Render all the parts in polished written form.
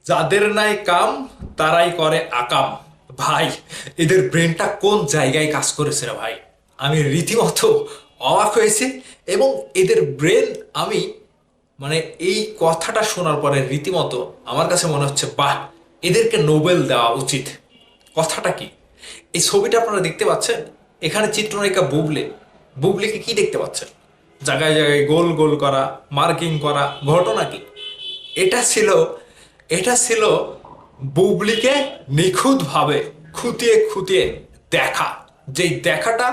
যাদের নাই কাম তারাই করে আকাম। ভাই, এদের ব্রেনটা কোন জায়গায় কাজ করেছে রে ভাই! আমি রীতিমতো অবাক হয়েছি। এবং এদের ব্রেন, আমি মানে এই কথাটা শোনার পরে রীতিমতো আমার কাছে মনে হচ্ছে বাহ, এদেরকে নোবেল দেওয়া উচিত। কথাটা কি? এই ছবিটা আপনারা দেখতে পাচ্ছেন, এখানে চিত্রনায়িকা বুবলি। বুবলিকে কি দেখতে পাচ্ছেন? জায়গায় জায়গায় গোল গোল করা, মার্কিং করা। ঘটনা কি? এটা ছিল এটা ছিল বুবলিকে নিখুঁতভাবে খুঁটিয়ে খুঁটিয়ে দেখা। যেই দেখাটা,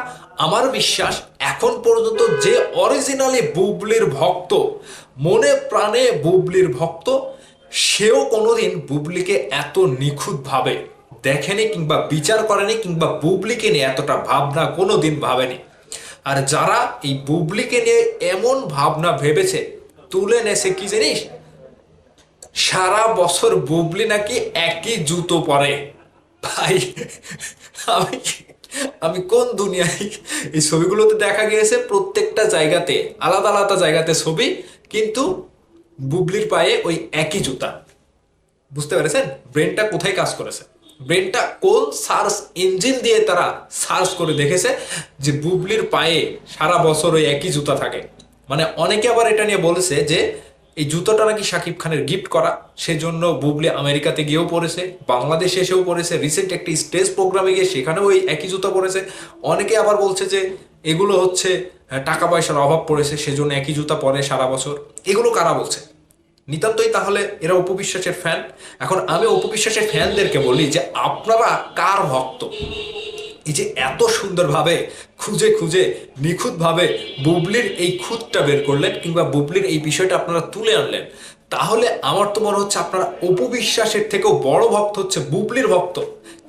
আমার বিশ্বাস এখন পর্যন্ত যে অরিজিনালি বুবলির ভক্ত, মনে প্রাণে বুবলির ভক্ত, সেও কোনোদিন বুবলিকে এত নিখুঁতভাবে দেখেনি, কিংবা বিচার করেনি, কিংবা বুবলিকে নিয়ে এতটা ভাবনা কোনোদিন ভাবেনি। আর যারা এই বুবলিকে নিয়ে এমন ভাবনা ভেবেছে, তুলে নেছে কি জিনিস, সারা বছর বুবলি নাকি একই জুতো পরে। ভাই, আমি আমি কোন দুনিয়ায়! এই ছবিগুলোতে দেখা গিয়েছে প্রত্যেকটা জায়গাতে আলাদা আলাদা জায়গাতে ছবি, কিন্তু বুবলির পায়ে ওই একই জুতা। বুঝতে পেরেছেন ব্রেনটা কোথায় কাজ করেছে? ব্রেনটা কোন সার্চ ইঞ্জিন দিয়ে তারা সার্চ করে দেখেছে যে বুবলির পায়ে সারা বছর ওই একই জুতা থাকে। মানে অনেকে আবার এটা নিয়ে বলেছে যে এই জুতোটা নাকি শাকিব খানের গিফট করা, সেজন্য বুবলি আমেরিকাতে গিয়েও পড়েছে, বাংলাদেশে এসেও পড়েছে, রিসেন্ট একটি স্টেজ প্রোগ্রামে গিয়ে সেখানেও ওই একই জুতো পরেছে। অনেকে আবার বলছে যে এগুলো হচ্ছে টাকা পয়সার অভাব পড়েছে, সেজন্য একই জুতা পরে সারা বছর। এগুলো কারা বলছে? নিতান্তই তাহলে এরা অপবিশ্বাসের ফ্যান। এখন আমি অপবিশ্বাসের ফ্যানদেরকে বলি যে আপনারা কার ভক্ত? এই যে এত সুন্দরভাবে খুঁজে খুঁজে নিখুঁতভাবে বুবলির এই খুঁতটা বের করলেন, কিংবা বুবলির এই বিষয়টা আপনারা তুলে আনলেন, তাহলে আমার তো মনে হচ্ছে আপনারা অপবিশ্বাসের থেকেও বড় ভক্ত হচ্ছে বুবলির ভক্ত।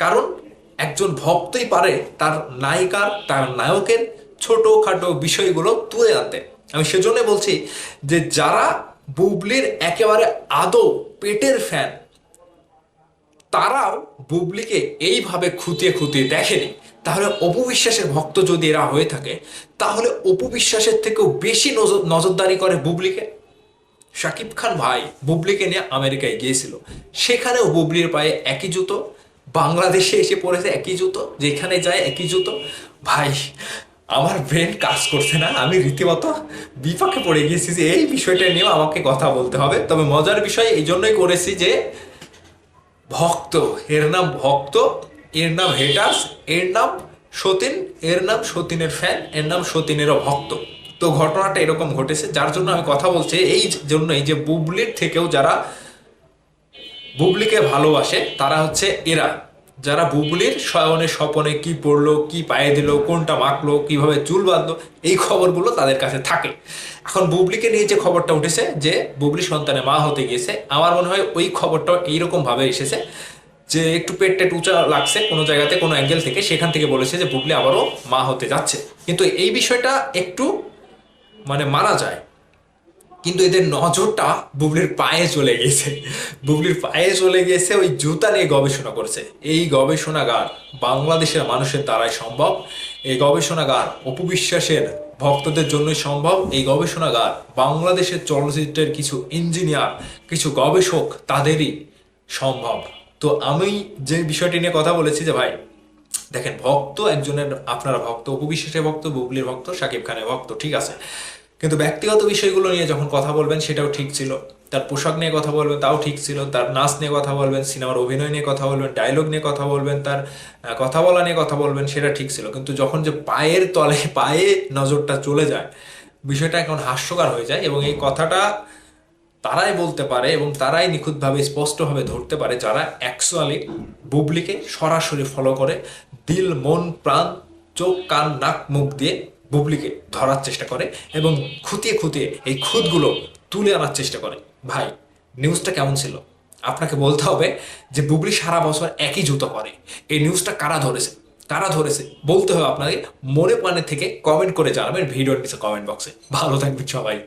কারণ একজন ভক্তই পারে তার নায়িকার, তার নায়কের ছোটখাটো বিষয়গুলো তুলে আনতে। আমি সেজন্য বলছি যে যারা বুবলির একেবারে আদৌ পেটের ফ্যান, তারাও বুবলিকে এইভাবে খুঁটিয়ে খুঁটিয়ে দেখেনি। তাহলে অপবিশ্বাসের ভক্ত যদি এরা হয়ে থাকে, তাহলে অপবিশ্বাসের থেকেও বেশি নজরদারি করে বুবলিকে। শাকিব খান ভাই বুবলিকে নিয়ে আমেরিকায় গিয়েছিল, সেখানেও বুবলির পায়ে একই জুতো, বাংলাদেশে এসে পড়েছে একই জুতো, যেখানে যায় একই জুতো। ভাই, আমার ব্রেন কাজ করছে না, আমি রীতিমতো বিপাকে পড়ে গিয়েছি যে এই বিষয়টা নিয়েও আমাকে কথা বলতে হবে। তবে মজার বিষয় এই জন্যই করেছি যে ভক্ত, এর নাম ভক্ত, এর নাম হেটার্স, এর নাম সতীন, এর নাম সতীনের ফ্যান, এর নাম সতীনেরও ভক্ত। তো ঘটনাটা এরকম ঘটেছে, যার জন্য আমি কথা বলছি। এই জন্যই যে বুবলির থেকেও যারা বুবলিকে ভালোবাসে তারা হচ্ছে এরা, যারা বুবলির শয়নে স্বপনে কি পড়লো, কি পায়ে দিল, কোনটা মাখলো, কিভাবে চুল বাঁধলো, এই খবরগুলো তাদের কাছে থাকে। এখন বুবলিকে নিয়ে যে খবরটা উঠেছে যে বুবলি সন্তানের মা হতে গিয়েছে, আমার মনে হয় ওই খবরটা এইরকম ভাবে এসেছে যে একটু পেট টেট উঁচা লাগছে কোনো জায়গাতে, কোনো অ্যাঙ্গেল থেকে, সেখান থেকে বলেছে যে বুবলি আবারও মা হতে যাচ্ছে। কিন্তু এই বিষয়টা একটু মানা যায়, কিন্তু এদের নজরটা বুবলির পায়ে চলে গেছে। বুবলির পায়ে চলে গেছে, ওই জুতা নিয়ে গবেষণা করছে। এই গবেষণাগার বাংলাদেশের মানুষের দ্বারাই সম্ভব। এই গবেষণাগার অপবিশ্বাসের ভক্তদের জন্যই সম্ভব। এই গবেষণাগার বাংলাদেশের চলচ্চিত্রের কিছু ইঞ্জিনিয়ার, কিছু গবেষক, তাদেরই সম্ভব। তো আমি যে বিষয়টি নিয়ে কথা বলেছি যে ভাই দেখেন, ভক্ত একজনের, আপনারা ভক্ত, অপবিশ্বাসের ভক্ত, বুবলির ভক্ত, শাকিব খানের ভক্ত, ঠিক আছে। কিন্তু ব্যক্তিগত বিষয়গুলো নিয়ে যখন কথা বলবেন সেটাও ঠিক ছিল, তার পোশাক নিয়ে কথা বলবেন তাও ঠিক ছিল, তার নাচ নিয়ে কথা বলবেন, সিনেমার অভিনয় নিয়ে কথা বলবেন, ডায়লগ নিয়ে কথা বলবেন, তার কথা বলা নিয়ে কথা বলবেন, সেটা ঠিক ছিল। কিন্তু যখন যে পায়ের তলে পায়ে নজরটা চলে যায়, বিষয়টা এখন হাস্যকর হয়ে যায়। এবং এই কথাটা তারাই বলতে পারে এবং তারাই নিখুঁতভাবে স্পষ্টভাবে ধরতে পারে যারা অ্যাকচুয়ালি বুবলিকে সরাসরি ফলো করে, দিল মন প্রাণ চোখ কান নাক মুখ দিয়ে বুবলিকে ধরার চেষ্টা করে এবং খুঁটিয়ে খুঁটিয়ে এই খুঁতগুলো তুলে আনার চেষ্টা করে। ভাই, নিউজটা কেমন ছিল? আপনাকে বলতে হবে যে বুবলি সারা বছর একই জুতো পরে। এই নিউজটা কারা ধরেছে, কারা ধরেছে বলতে হবে আপনাকে। মনে প্রাণে থেকে কমেন্ট করে জানাবেন ভিডিওর নিচে কমেন্ট বক্সে। ভালো থাকবেন সবাই।